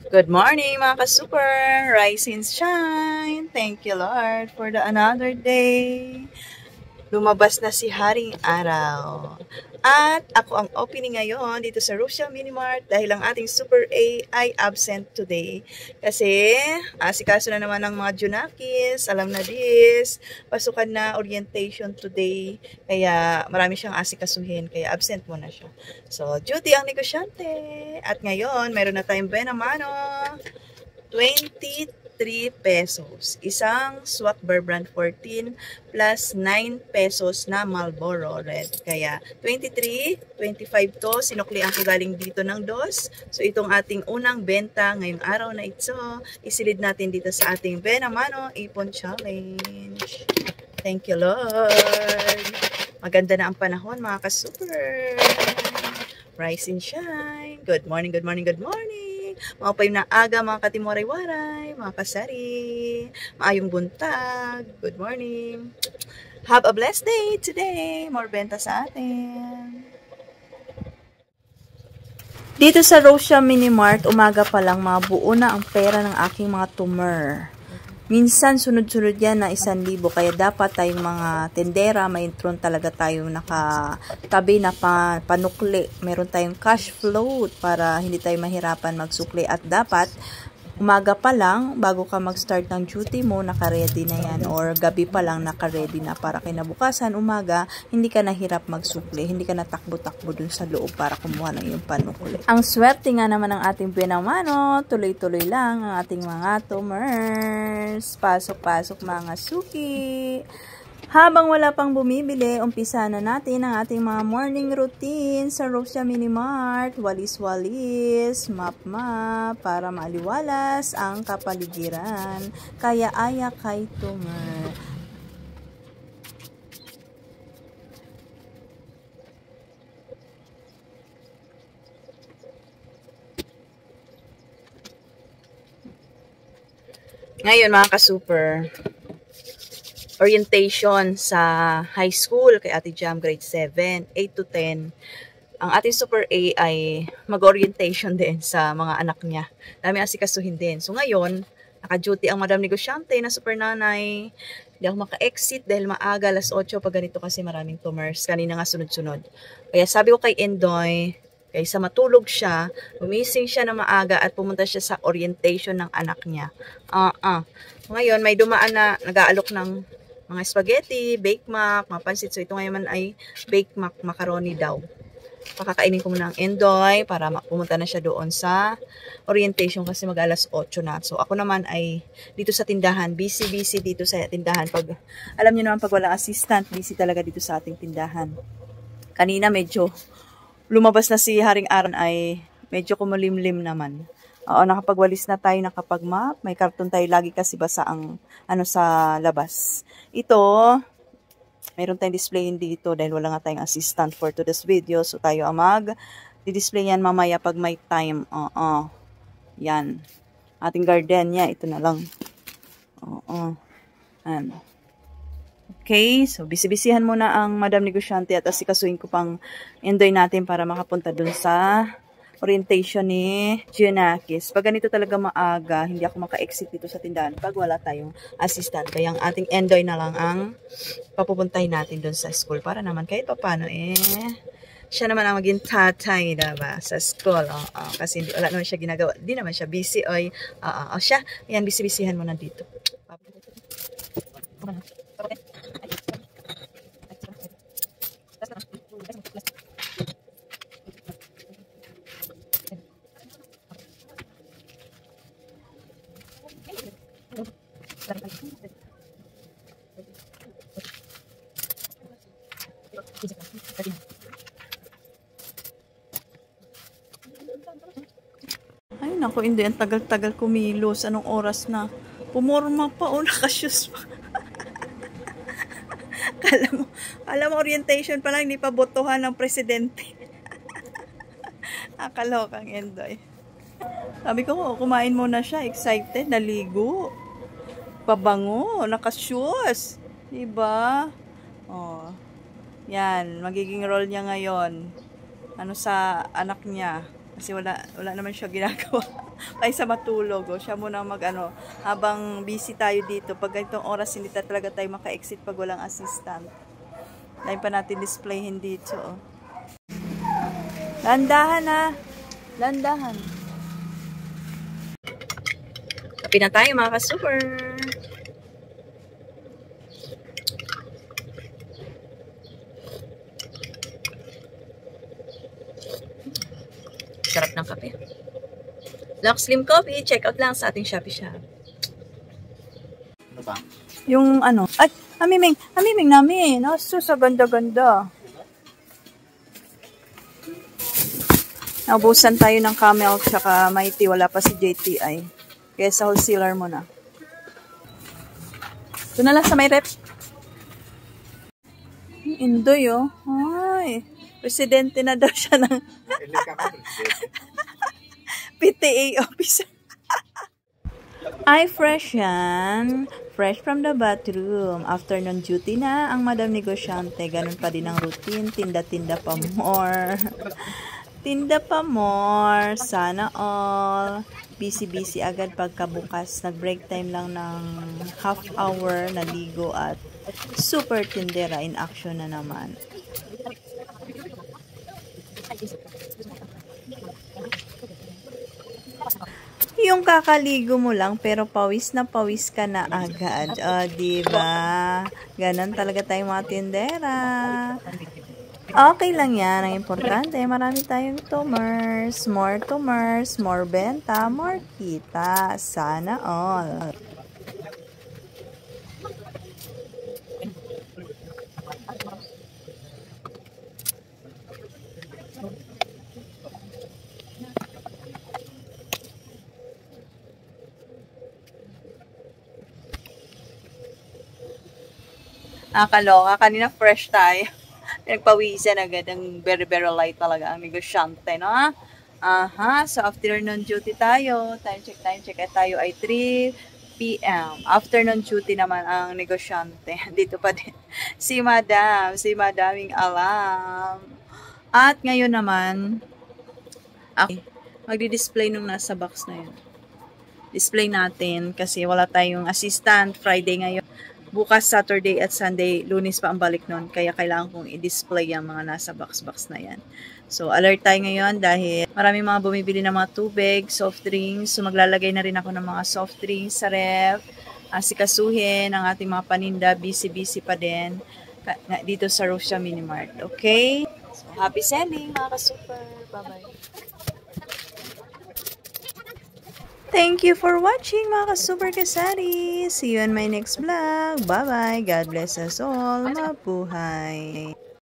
Good morning mga ka-super! Rise and shine! Thank you Lord for the another day. Lumabas na si Haring Araw. At ako ang opening ngayon dito sa Rochelle Minimart dahil ang ating Super A ay absent today. Kasi asikaso na naman ng mga Junakis, alam na this, pasukan na orientation today. Kaya marami siyang asikasuhin, kaya absent muna siya. So, duty ang negosyante. At ngayon, mayroon na tayong Benamano. 23 pesos. Isang Swak Bear Brand 14 plus 9 pesos na Marlboro Red. Kaya 23, 25 to. Sinukli ang galing dito ng dos. So itong ating unang benta ngayong araw na ito. Isilid natin dito sa ating Benamano Ipon Challenge. Thank you Lord. Maganda na ang panahon mga ka-super. Rise and shine. Good morning, good morning, good morning. Mga payong na aga, mga katimoray-waray, mga kasari, maayong buntag, good morning. Have a blessed day today. More benta sa atin. Dito sa Rochelle Minimart, umaga pa lang mabuo na ang pera ng aking mga tumer. Minsan, sunod-sunod yan na 1,000. Kaya dapat tayong mga tendera, may intron talaga tayong nakatabi na panukli. Meron tayong cash float para hindi tayo mahirapan magsukli. At dapat, umaga pa lang, bago ka mag-start ng duty mo, naka-ready na yan. Or gabi pa lang, naka-ready na para kinabukasan, umaga, hindi ka nahirap magsukli. Hindi ka natakbo-takbo dun sa loob para kumuha ng iyong panukli. Ang swerte nga naman ng ating Benamano, tuloy-tuloy lang ang ating mga tumers. Pasok-pasok mga suki. Habang wala pang bumibili, umpisa na natin ang ating mga morning routine sa Rochelle Minimart. Walis-walis, map-map, para maaliwalas ang kapaligiran. Kaya aya kay tumer. Ngayon mga ka-super, orientation sa high school kay Ate Jam grade 7, 8 to 10. Ang ating Super A ay mag-orientation din sa mga anak niya. Dami asikasuhin din. So ngayon, naka-duty ang Madam Negosyante na super nanay. Hindi ako maka-exit dahil maaga, alas 8 pag ganito kasi maraming tumors. Kanina nga sunod-sunod. Kaya sabi ko kay Endoy, kaysa matulog siya, gumising siya na maaga at pumunta siya sa orientation ng anak niya. Ngayon, may dumaan na nag-aalok ng mga spaghetti, bake mac, mapansit. So ito ngayon ay bake mac, macaroni daw. Pakakainin ko muna ang Endoy para pumunta na siya doon sa orientation kasi mag alas 8 na. So ako naman ay dito sa tindahan, busy dito sa tindahan. Pag, alam niyo naman pag walang assistant, busy talaga dito sa ating tindahan. Kanina medyo lumabas na si Haring Aron ay medyo kumulimlim naman. Oo, nakapagwalis na tayo, nakapag-map. May karton tayo lagi kasi basa ang sa labas. Ito, mayroon tayong display dito dahil wala nga tayong assistant for today's video. So, tayo ang mag-display yan mamaya pag may time. Yan. Ating gardenia, ito na lang. Yan. Okay, so bisibisihan muna ang Madam Negosyante at asikasuhin ko pang Endoy natin para makapunta dun sa orientation ni Junakis. Pag ganito talaga maaga, hindi ako maka-exit dito sa tindahan pag wala tayong assistant. Kaya ang ating Endoy na lang ang papupuntahin natin doon sa school para naman kahit paano siya naman ang maging tatay diba, sa school. Kasi wala naman siya ginagawa. Hindi naman siya busy. Siya, ayan, busy-busyhan mo na dito. Ay, naku, hindi. Ang tagal-tagal kumilos. Anong oras na? Pumorma pa o nakashoes pa. Alam mo, orientation pa lang, hindi pa botohan ng presidente. Akalokang Endoy. Sabi ko, kumain muna siya. Excited, naligo. Pabango, nakashoes. Diba? Yan, magiging role niya ngayon. Sa anak niya. Kasi wala naman siya ginagawa. Kaysa matulog. O, siya muna habang busy tayo dito. Pag ganitong oras, hindi talaga tayo maka-exit pag walang assistant. Dahil pa natin displayhin dito. Oh. Landahan na. Landahan. Kapi na tayo mga ka-super. Sarap ng kape. Lux Slim Coffee, check out lang sa ating Shopee Shop. Ano ba? Yung ay, amiming namin. Aso, sa ganda-ganda. Naubusan tayo ng Camel tsaka Mighty, wala pa si JTI. Kaya sa wholesaler mo na. Ito na lang sa may rep. Indoy, oh. Ay, presidente na daw siya ng PTA officer. Ay, fresh yan. Fresh from the bathroom. Afternoon duty na ang Madam Negosyante. Ganun pa din ang routine. Tinda-tinda pa more. Tinda pa more. Sana all. Busy-busy agad pagkabukas. Nag-break time lang ng half hour. Naligo at super tindera in action na naman. Yung kakaligo mo lang pero pawis na pawis ka na agad. O, diba? Ganon talaga tayong mga tindera. Okay lang yan. Ang importante, marami tayong tumors. More benta, more kita. Sana all. Kaloka. Kanina fresh tayo. Pinagpawisan agad. Ang very light talaga ang negosyante, no? Aha. So, afternoon duty tayo. Time check. At tayo ay 3 p.m. Afternoon duty naman ang negosyante. Dito pa din. Si madaming alam. At ngayon naman, magdi-display nung nasa box na yun. Display natin kasi wala tayong assistant. Friday ngayon. Bukas, Saturday at Sunday, Lunes pa ang balik nun. Kaya kailangan kong i-display yung mga nasa box na yan. So, alert tayo ngayon dahil maraming mga bumibili ng mga tubig, soft drinks. So, maglalagay na rin ako ng mga soft drinks sa ref. Asikasuhin ang ating mga paninda. Busy pa din dito sa Rosia Mini Mart. Okay? So, happy selling mga ka-super. Bye-bye. Thank you for watching mga ka-super kasari. See you on my next vlog. Bye-bye. God bless us all. Mabuhay.